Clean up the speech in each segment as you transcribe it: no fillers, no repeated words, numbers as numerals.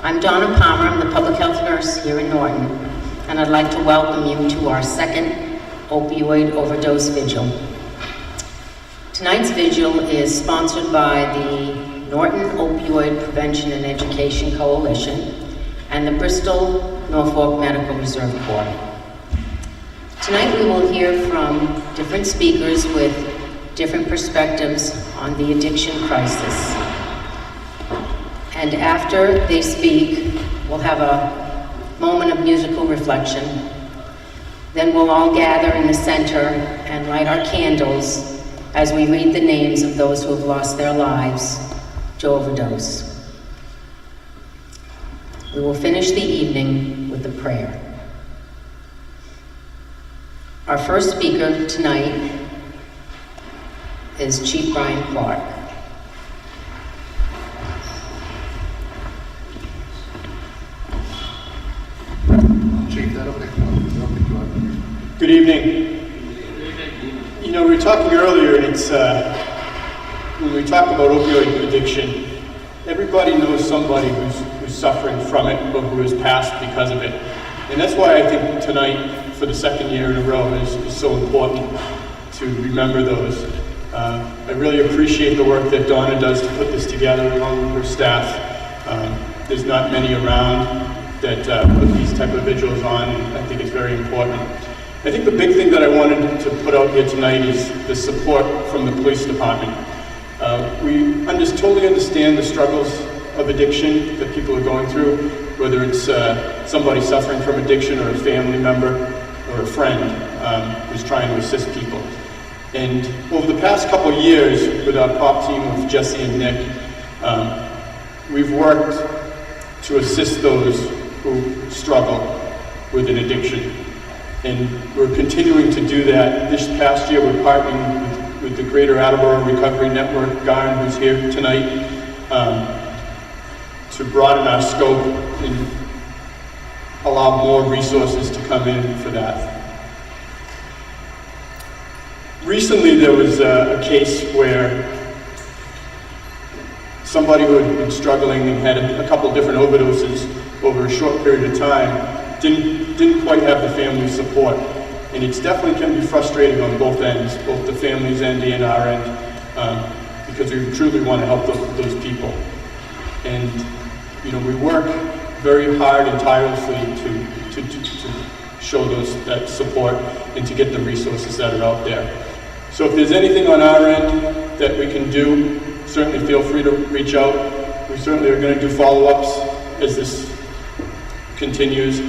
I'm Donna Palmer, I'm the public health nurse here in Norton, and I'd like to welcome you to our second opioid overdose vigil. Tonight's vigil is sponsored by the Norton Opioid Prevention and Education Coalition and the Bristol Norfolk Medical Reserve Corps. Tonight we will hear from different speakers with different perspectives on the addiction crisis. And after they speak, we'll have a moment of musical reflection. Then we'll all gather in the center and light our candles as we read the names of those who have lost their lives to overdose. We will finish the evening with a prayer. Our first speaker tonight is Chief Brian Clark. Good evening. You know, we were talking earlier, and it's when we talk about opioid addiction, everybody knows somebody who's suffering from it or who has passed because of it. And that's why I think tonight, for the second year in a row, is so important to remember those. I really appreciate the work that Donna does to put this together along with her staff. There's not many around that put these type of vigils on, and I think it's very important. I think the big thing that I wanted to put out here tonight is the support from the police department. We totally understand the struggles of addiction that people are going through, whether it's somebody suffering from addiction or a family member or a friend who's trying to assist people. And over the past couple of years with our pop team of Jesse and Nick, we've worked to assist those who struggle with an addiction. And we're continuing to do that. This past year, we're partnering with the Greater Attleboro Recovery Network, Garn, who's here tonight, to broaden our scope and allow more resources to come in for that. Recently, there was a case where somebody who had been struggling and had a couple different overdoses over a short period of time didn't quite have the family support. And it definitely can be frustrating on both ends, both the family's end and our end, because we truly want to help those people. And you know, we work very hard and tirelessly to show that support and to get the resources that are out there. So if there's anything on our end that we can do, certainly feel free to reach out. We certainly are going to do follow-ups as this continues.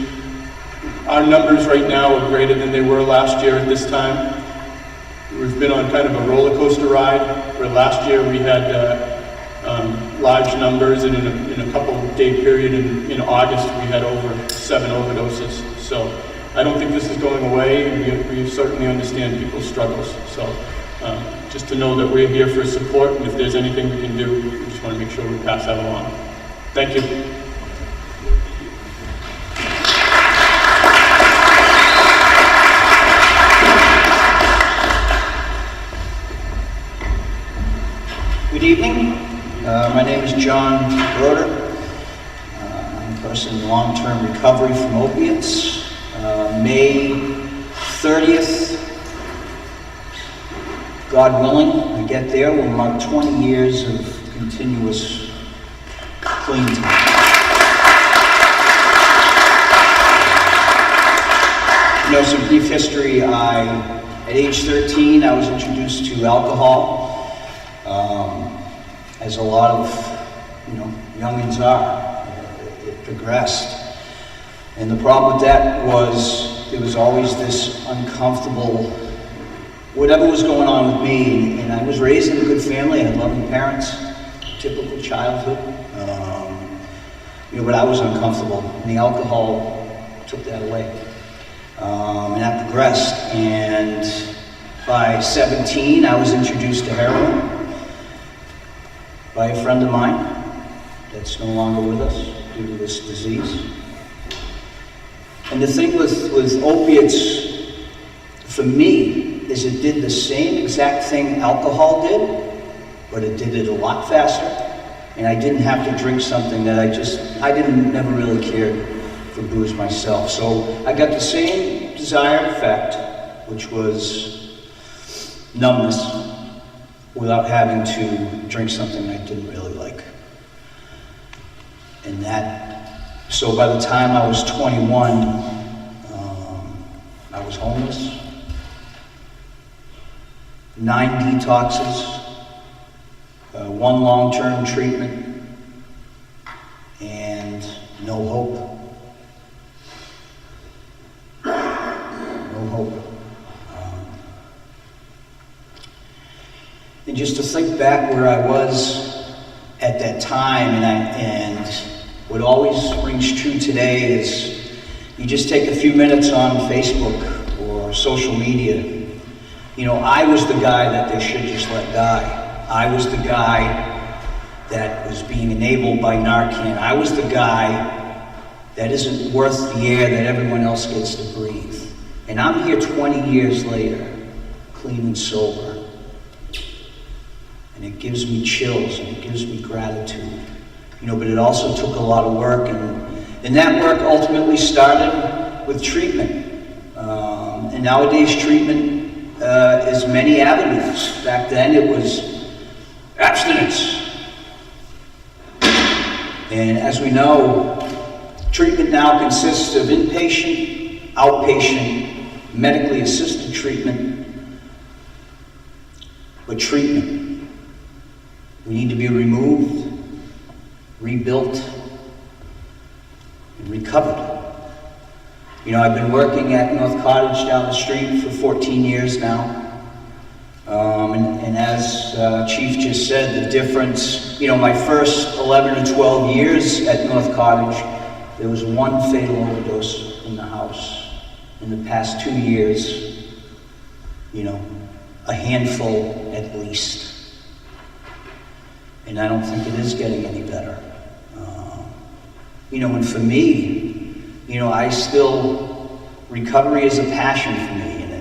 Our numbers right now are greater than they were last year at this time. We've been on kind of a roller coaster ride, where last year we had large numbers, and in a couple day period in August we had over 7 overdoses. So I don't think this is going away. We certainly understand people's struggles. So just to know that we're here for support, and if there's anything we can do, we just want to make sure we pass that along. Thank you. Good evening. My name is John Broder. I'm a person in long-term recovery from opiates. May 30th, God willing, I get there, will mark 20 years of continuous clean time. You know, some brief history. At age 13, I was introduced to alcohol. As a lot of, youngins are, it progressed. And the problem with that was there was always this uncomfortable, whatever was going on with me, and I was raised in a good family, I had loving parents, typical childhood, but I was uncomfortable, and the alcohol took that away. And that progressed, and by 17, I was introduced to heroin by a friend of mine that's no longer with us due to this disease. And the thing with opiates, for me, is it did the same exact thing alcohol did, but it did it a lot faster, and I didn't have to drink something that never really cared for booze myself. So I got the same desired effect, which was numbness, without having to drink something I didn't really like. And so by the time I was 21, I was homeless, 9 detoxes, 1 long-term treatment, and no hope. No hope. And just to think back where I was at that time, and what always rings true today is you just take a few minutes on Facebook or social media. You know, I was the guy that they should just let die. I was the guy that was being enabled by Narcan. I was the guy that isn't worth the air that everyone else gets to breathe. And I'm here 20 years later, clean and sober. And it gives me chills and it gives me gratitude. You know, but it also took a lot of work, and that work ultimately started with treatment. And nowadays treatment is many avenues. Back then it was abstinence. And as we know, treatment now consists of inpatient, outpatient, medically assisted treatment. But treatment, we need to be removed, rebuilt, and recovered. You know, I've been working at North Cottage down the street for 14 years now. And as Chief just said, the difference, you know, my first 11 or 12 years at North Cottage, there was 1 fatal overdose in the house. In the past 2 years, you know, a handful at least. And I don't think it is getting any better. You know, and for me, you know, recovery is a passion for me, and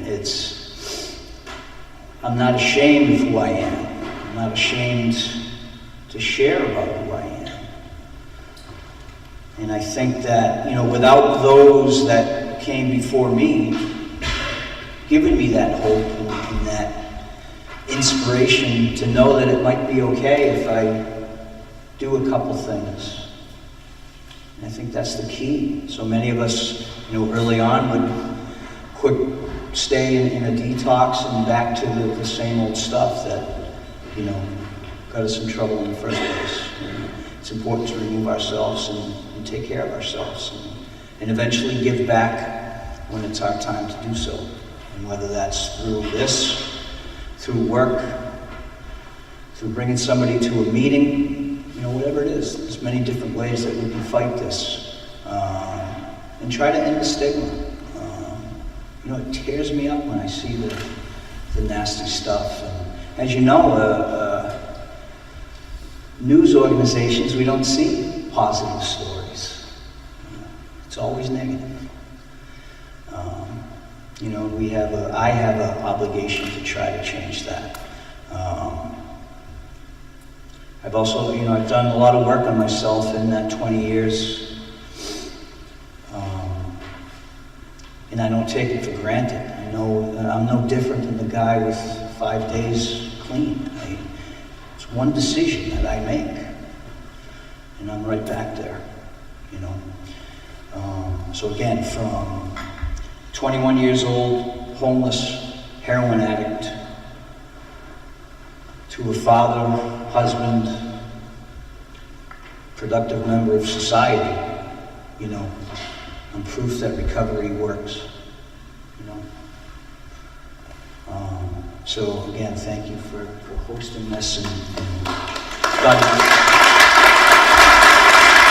I'm not ashamed of who I am. I'm not ashamed to share about who I am. And I think that, you know, without those that came before me, giving me that hope and that inspiration to know that it might be okay if I do a couple things. And I think that's the key. So many of us, you know, early on would stay in a detox and back to the same old stuff that, you know, got us in trouble in the first place. And it's important to remove ourselves and take care of ourselves and eventually give back when it's our time to do so. And whether that's through this, through work, through bringing somebody to a meeting, you know, whatever it is, there's many different ways that we can fight this and try to end the stigma. You know, it tears me up when I see the nasty stuff. And as you know, news organizations, we don't see positive stories. It's always negative. You know, I have an obligation to try to change that. I've also, you know, I've done a lot of work on myself in that 20 years. And I don't take it for granted. I know I'm no different than the guy with 5 days clean. It's one decision that I make, and I'm right back there, you know. So again, from 21 years old, homeless, heroin addict, to a father, husband, productive member of society, you know, I'm proof that recovery works, you know. So again, thank you for hosting this and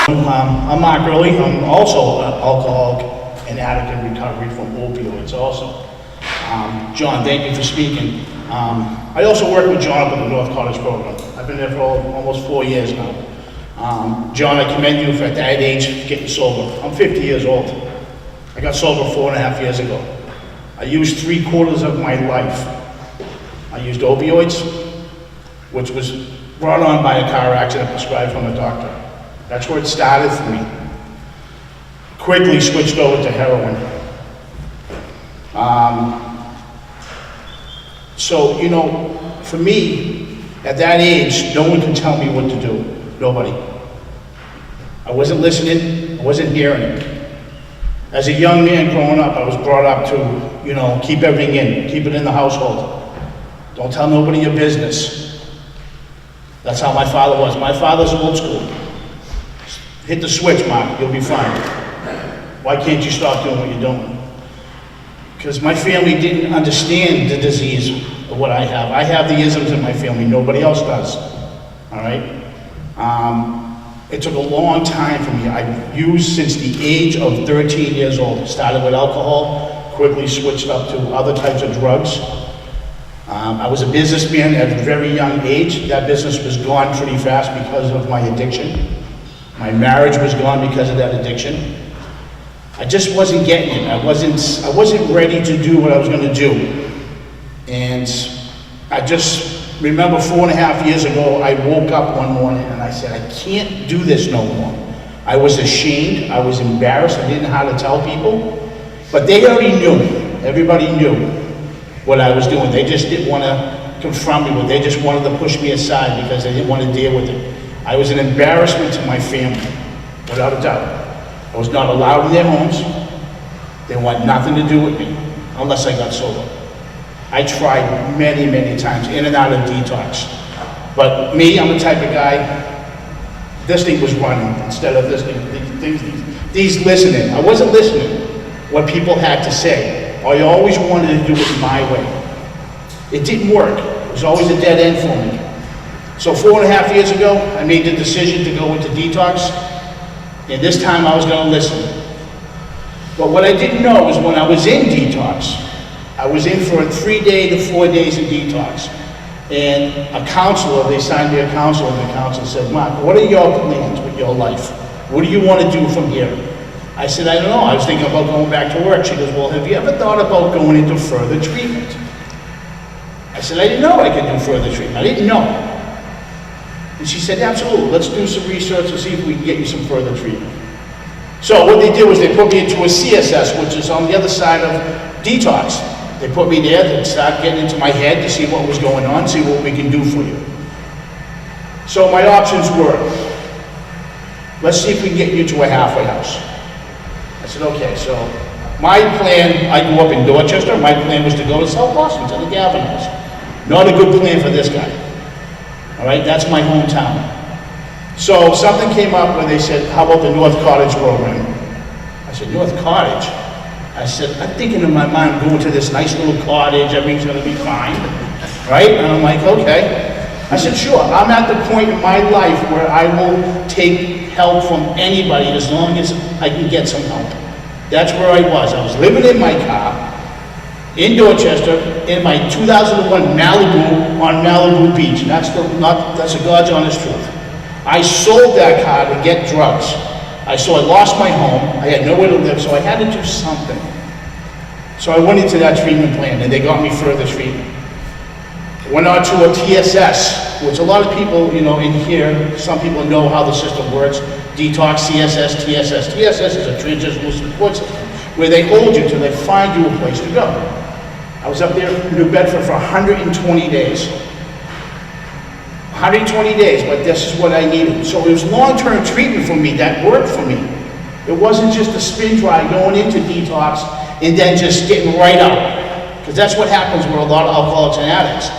I'm Mark Early. I'm also an alcoholic and addict in recovery from opioids also. John, thank you for speaking. I also work with John up at the North Cottage program. I've been there for almost 4 years now. John, I commend you for at that age getting sober. I'm 50 years old. I got sober 4.5 years ago. I used 3/4 of my life. I used opioids, which was brought on by a car accident prescribed from a doctor. That's where it started for me. Quickly switched over to heroin. So, you know, for me, at that age, no one can tell me what to do. Nobody. I wasn't listening, I wasn't hearing it. As a young man growing up, I was brought up to, you know, keep everything in, keep it in the household. Don't tell nobody your business. That's how my father was. My father's old school. Hit the switch, Mark, you'll be fine. Why can't you stop doing what you're doing? Because my family didn't understand the disease of what I have. I have the isms in my family, nobody else does, all right? It took a long time for me. I've used since the age of 13 years old. Started with alcohol, quickly switched up to other types of drugs. I was a businessman at a very young age. That business was gone pretty fast because of my addiction. My marriage was gone because of that addiction. I just wasn't getting it. I wasn't ready to do what I was going to do. And I just remember 4.5 years ago, I woke up one morning and I said, I can't do this no more. I was ashamed, I was embarrassed, I didn't know how to tell people, but they already knew, everybody knew what I was doing. They just didn't want to confront me with it. They just wanted to push me aside because they didn't want to deal with it. I was an embarrassment to my family, without a doubt. I was not allowed in their homes. They want nothing to do with me unless I got sober. I tried many, many times, in and out of detox. But me, I'm the type of guy, this thing was running instead of this thing, these listening. I wasn't listening what people had to say. I always wanted to do it my way. It didn't work. It was always a dead end for me. So 4.5 years ago, I made the decision to go into detox, and this time I was going to listen. But what I didn't know is when I was in detox, I was in for a 3-day to 4 days in detox. And a counselor, they signed me a counselor, and the counselor said, Mark, what are your plans with your life? What do you want to do from here? I said, I don't know. I was thinking about going back to work. She goes, well, have you ever thought about going into further treatment? I said, I didn't know I could do further treatment. I didn't know. And she said, absolutely. Let's do some research and see if we can get you some further treatment. So what they did was they put me into a CSS, which is on the other side of detox. They put me there to start getting into my head to see what was going on, see what we can do for you. So my options were, let's see if we can get you to a halfway house. I said, okay, so my plan, I grew up in Dorchester, my plan was to go to South Boston, to the Gavin House. Not a good plan for this guy. All right, that's my hometown. So something came up where they said, how about the North Cottage program? I said, North Cottage? I said, I'm thinking in my mind, going to this nice little cottage, everything's gonna be fine, right? And I'm like, okay. I said, sure, I'm at the point in my life where I will take help from anybody as long as I can get some help. That's where I was. I was living in my car, in Dorchester, in my 2001 Malibu on Malibu Beach. That's the God's honest truth. I sold that car to get drugs. I lost my home, I had nowhere to live, so I had to do something. So I went into that treatment plan, and they got me further treatment. Went on to a TSS, which a lot of people, you know, in here, some people know how the system works. Detox, CSS, TSS. TSS is a transitional support system, where they hold you till they find you a place to go. I was up there in New Bedford for 120 days. 120 days, but this is what I needed. So it was long-term treatment for me that worked for me. It wasn't just a spin dry going into detox and then just getting right out. Because that's what happens with a lot of alcoholics and addicts.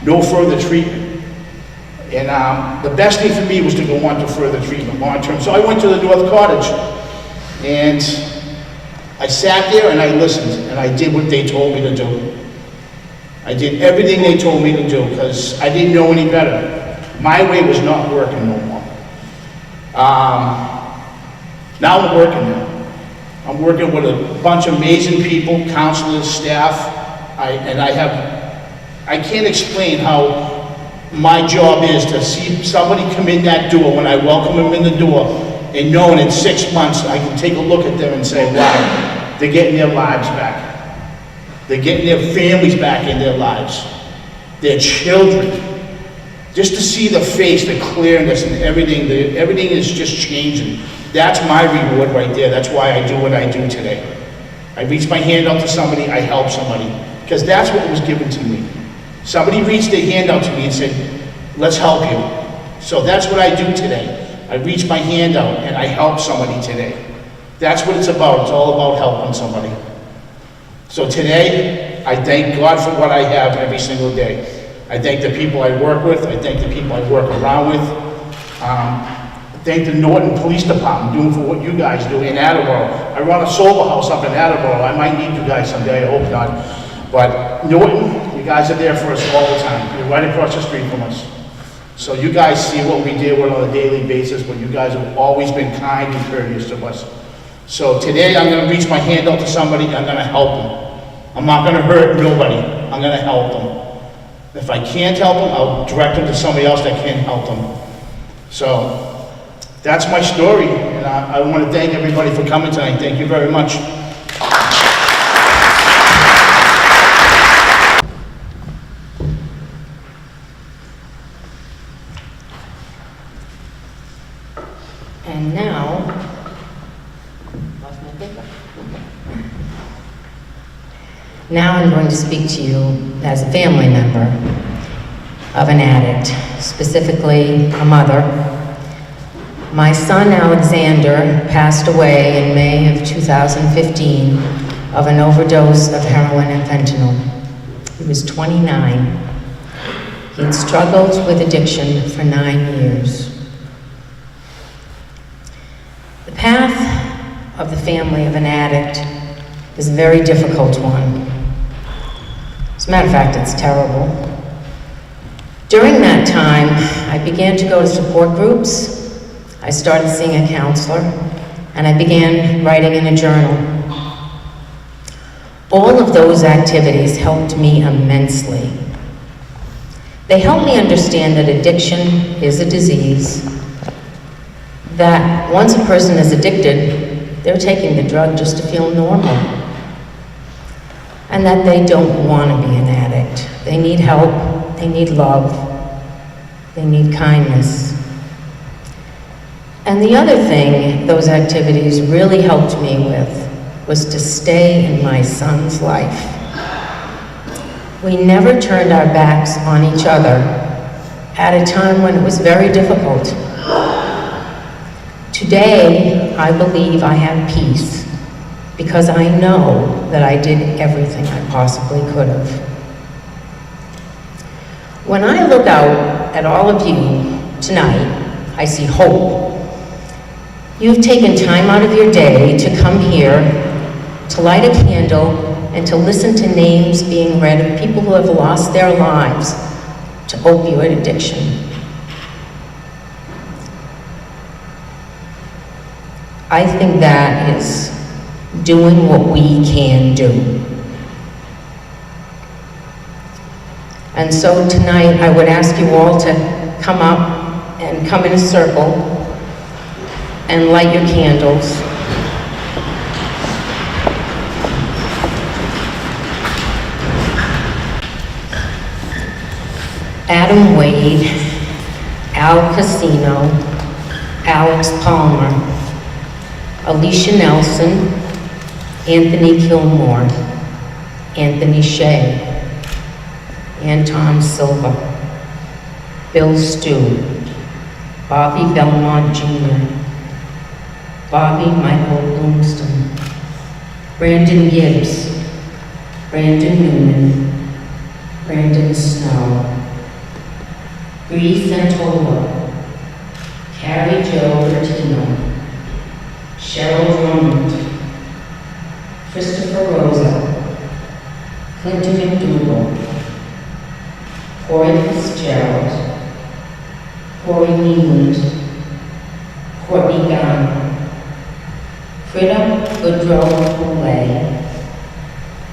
No further treatment. And the best thing for me was to go on to further treatment, long-term. So I went to the North Cottage, and I sat there and I listened, and I did what they told me to do. I did everything they told me to do because I didn't know any better. My way was not working no more. Now I'm working there. I'm working with a bunch of amazing people, counselors, staff, I can't explain how my job is to see somebody come in that door when I welcome them in the door and knowing in 6 months I can take a look at them and say, wow, they're getting their lives back. They're getting their families back in their lives. Their children. Just to see the face, the clearness and everything, everything is just changing. That's my reward right there. That's why I do what I do today. I reach my hand out to somebody, I help somebody, because that's what was given to me. Somebody reached their hand out to me and said, let's help you. So that's what I do today. I reach my hand out and I help somebody today. That's what it's about. It's all about helping somebody. So today, I thank God for what I have every single day. I thank the people I work with. I thank the people I work around with. Thank the Norton Police Department doing for what you guys do in Attleboro. I run a sober house up in Attleboro. I might need you guys someday, I hope not. But Norton, you guys are there for us all the time. You're right across the street from us. So you guys see what we deal with on a daily basis, but you guys have always been kind and courteous to us. So today I'm gonna reach my hand out to somebody, I'm gonna help them. I'm not gonna hurt nobody, I'm gonna help them. If I can't help them, I'll direct them to somebody else that can help them. So, that's my story, and I want to thank everybody for coming tonight. Thank you very much. And now, lost my paper. Now I'm going to speak to you as a family member of an addict, specifically a mother. My son Alexander passed away in May of 2015 of an overdose of heroin and fentanyl. He was 29. He had struggled with addiction for 9 years. The path of the family of an addict is a very difficult one. As a matter of fact, it's terrible. During that time, I began to go to support groups. I started seeing a counselor, and I began writing in a journal. All of those activities helped me immensely. They helped me understand that addiction is a disease, that once a person is addicted, they're taking the drug just to feel normal, and that they don't want to be an addict. They need help, they need love, they need kindness. And the other thing those activities really helped me with was to stay in my son's life. We never turned our backs on each other at a time when it was very difficult. Today, I believe I have peace because I know that I did everything I possibly could have. When I look out at all of you tonight, I see hope. You've taken time out of your day to come here, to light a candle, and to listen to names being read of people who have lost their lives to opioid addiction. I think that is doing what we can do. And so tonight, I would ask you all to come up and come in a circle and light your candles. Adam Wade, Al Casino, Alex Palmer, Alicia Nelson, Anthony Kilmore, Anthony Shea, Anton Silva, Bill Stew, Bobby Belmont Jr., Bobby Michael Bloomston, Brandon Gibbs, Brandon Newman, Brandon Snow, Bree Santola, Carrie Jo Bertino, Cheryl Drummond, Christopher Rosa, Clinton McDougal, Corey Fitzgerald, Corey Leland, Courtney Gunn, Frida Goodrow-Boulay,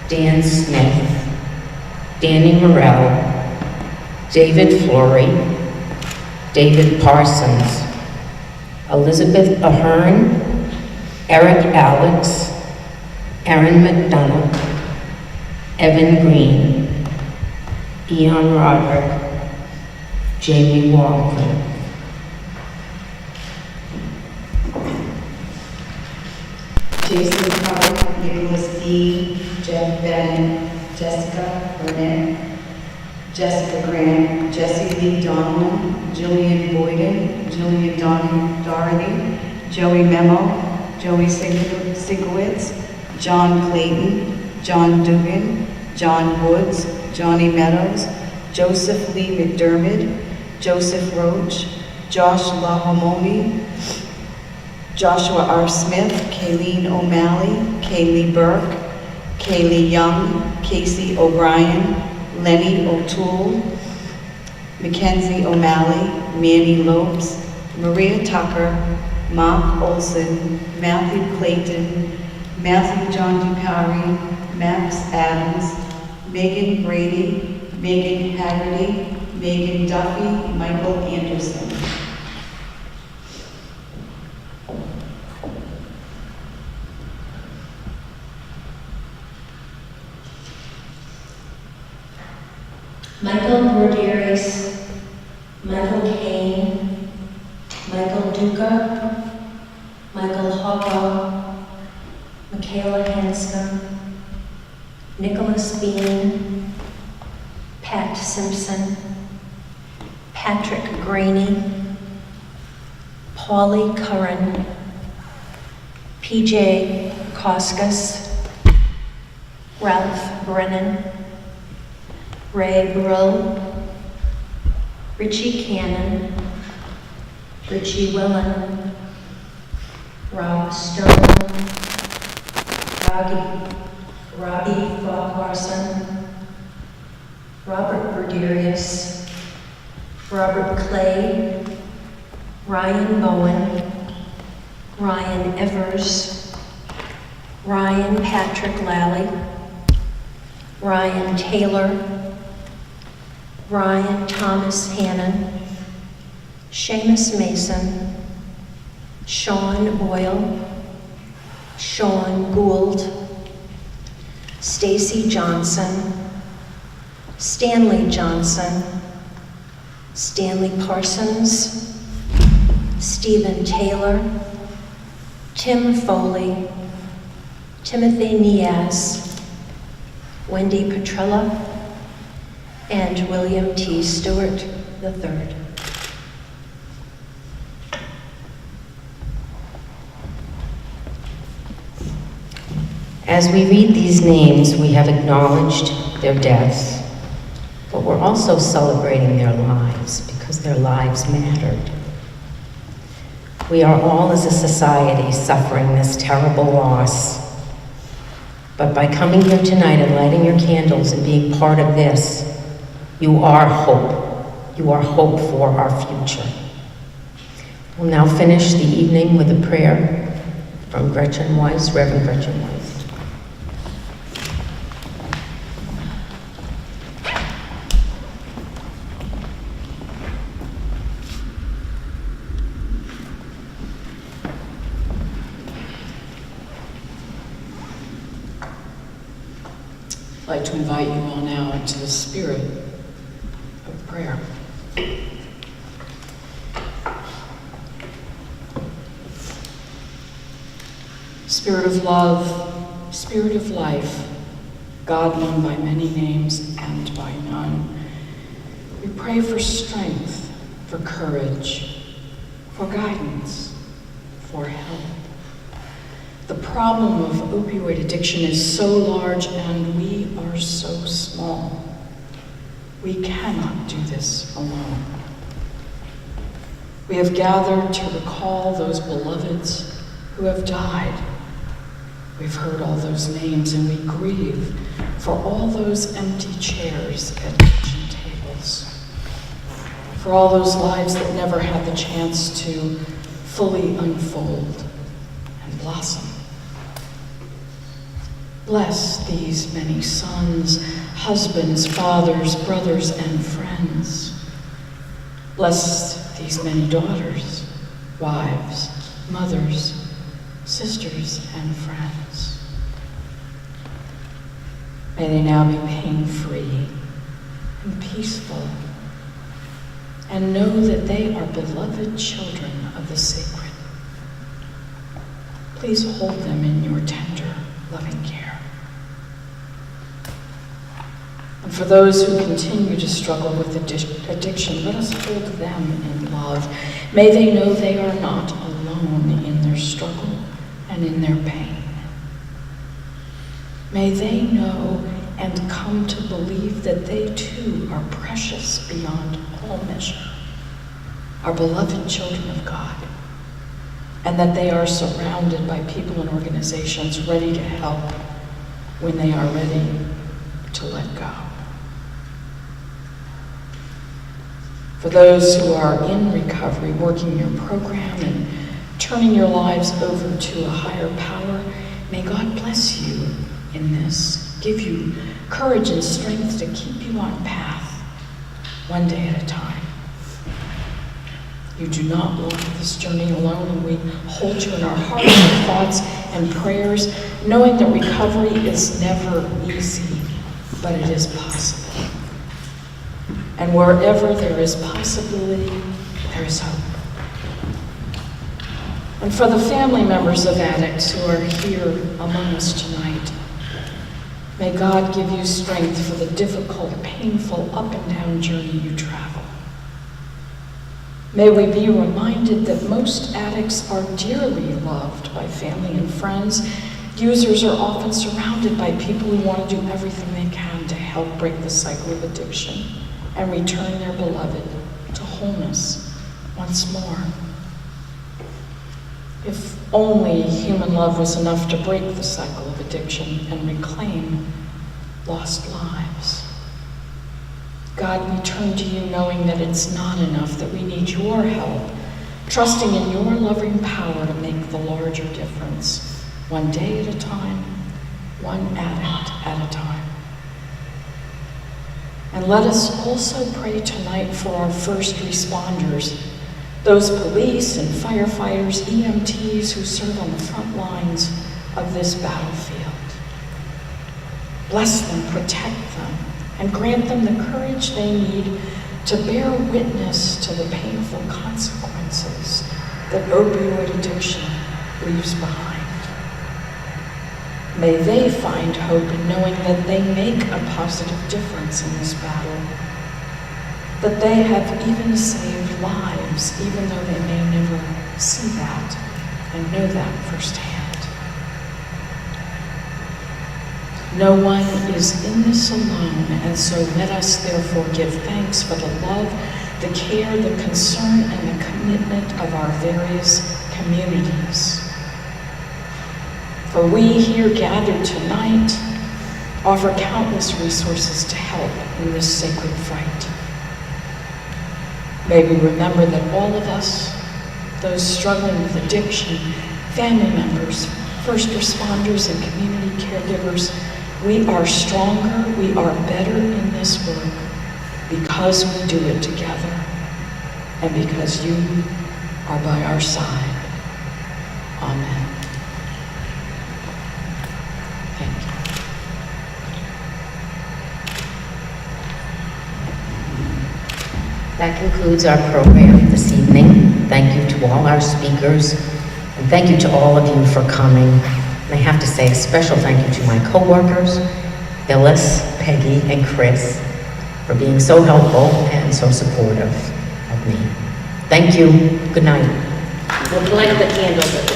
Dan Smith, Danny Morrell, David Flory, David Parsons, Elizabeth Ahern, Eric Alex, Aaron McDonough, Evan Green, Ian Roderick, Jamie Walker, Jason Clark, Nicholas D., Jeff Bennett, Jessica Burnett, Jessica Grant, Jesse Lee Donlin, Jillian Boyden, Jillian Doherty, Joey Memo, Joey Sinkowitz, John Clayton, John Dugan, John Woods, Johnny Meadows, Joseph Lee McDermott, Joseph Roach, Josh Lahamoni, Joshua R. Smith, Kayleen O'Malley, Kaylee Burke, Kaylee Young, Casey O'Brien, Lenny O'Toole, Mackenzie O'Malley, Manny Lopes, Maria Tucker, Mark Olson, Matthew Clayton, Matthew John DuPari, Max Adams, Megan Brady, Megan Haggerty, Megan Duffy, Michael Anderson. Michael Borderius, Michael Kane, Michael Duca, Michael Hoppo, Michaela Hanscom, Nicholas Bean, Pat Simpson, Patrick Graney, Paulie Curran, PJ Koskas, Ralph Brennan, Ray Brill, Richie Cannon, Richie Willen, Rob Stone, Robbie Farquharson, Robert Berderius, Robert Clay, Ryan Bowen, Ryan Evers, Ryan Patrick Lally, Ryan Taylor, Ryan Thomas Hannon, Seamus Mason, Sean Boyle, Sean Gould, Stacy Johnson, Stanley Johnson, Stanley Parsons, Stephen Taylor, Tim Foley, Timothy Nias, Wendy Petrella, and William T. Stewart III. As we read these names, we have acknowledged their deaths, but we're also celebrating their lives because their lives mattered. We are all as a society suffering this terrible loss, but by coming here tonight and lighting your candles and being part of this, you are hope. You are hope for our future. We'll now finish the evening with a prayer from Gretchen Weiss, Reverend Gretchen Weiss. I'd like to invite you all now into the spirit of prayer. Spirit of love, Spirit of life, God known by many names and by none, we pray for strength, for courage, for guidance, for help. The problem of opioid addiction is so large and we are so small. We cannot do this alone. We have gathered to recall those beloveds who have died. We've heard all those names and we grieve for all those empty chairs at kitchen tables, for all those lives that never had the chance to fully unfold and blossom. Bless these many sons, husbands, fathers, brothers, and friends. Bless these many daughters, wives, mothers, sisters, and friends. May they now be pain-free and peaceful and know that they are beloved children of the sacred. Please hold them in your tender, loving care. And for those who continue to struggle with addiction, let us hold them in love. May they know they are not alone in their struggle and in their pain. May they know and come to believe that they too are precious beyond all measure, are beloved children of God, and that they are surrounded by people and organizations ready to help when they are ready to let go. For those who are in recovery, working your program and turning your lives over to a higher power, may God bless you in this, give you courage and strength to keep you on path, one day at a time. You do not walk this journey alone, and we hold you in our hearts and thoughts and prayers, knowing that recovery is never easy, but it is possible. And wherever there is possibility, there is hope. And for the family members of addicts who are here among us tonight, may God give you strength for the difficult, painful, up and down journey you travel. May we be reminded that most addicts are dearly loved by family and friends. Users are often surrounded by people who want to do everything they can to help break the cycle of addiction and return their beloved to wholeness once more. If only human love was enough to break the cycle of addiction and reclaim lost lives. God, we turn to you knowing that it's not enough, that we need your help, trusting in your loving power to make the larger difference, one day at a time, one addict at a time. And let us also pray tonight for our first responders, those police and firefighters, EMTs who serve on the front lines of this battlefield. Bless them, protect them, and grant them the courage they need to bear witness to the painful consequences that opioid addiction leaves behind. May they find hope in knowing that they make a positive difference in this battle, that they have even saved lives, even though they may never see that and know that firsthand. No one is in this alone, and so let us therefore give thanks for the love, the care, the concern, and the commitment of our various communities. For we here gathered tonight offer countless resources to help in this sacred fight. May we remember that all of us, those struggling with addiction, family members, first responders, and community caregivers, we are stronger, we are better in this work because we do it together and because you are by our side. Amen. Thank you. That concludes our program this evening. Thank you to all our speakers, and thank you to all of you for coming. And I have to say a special thank you to my co-workers, Phyllis, Peggy, and Chris, for being so helpful and so supportive of me. Thank you. Good night. We'll collect the candles at the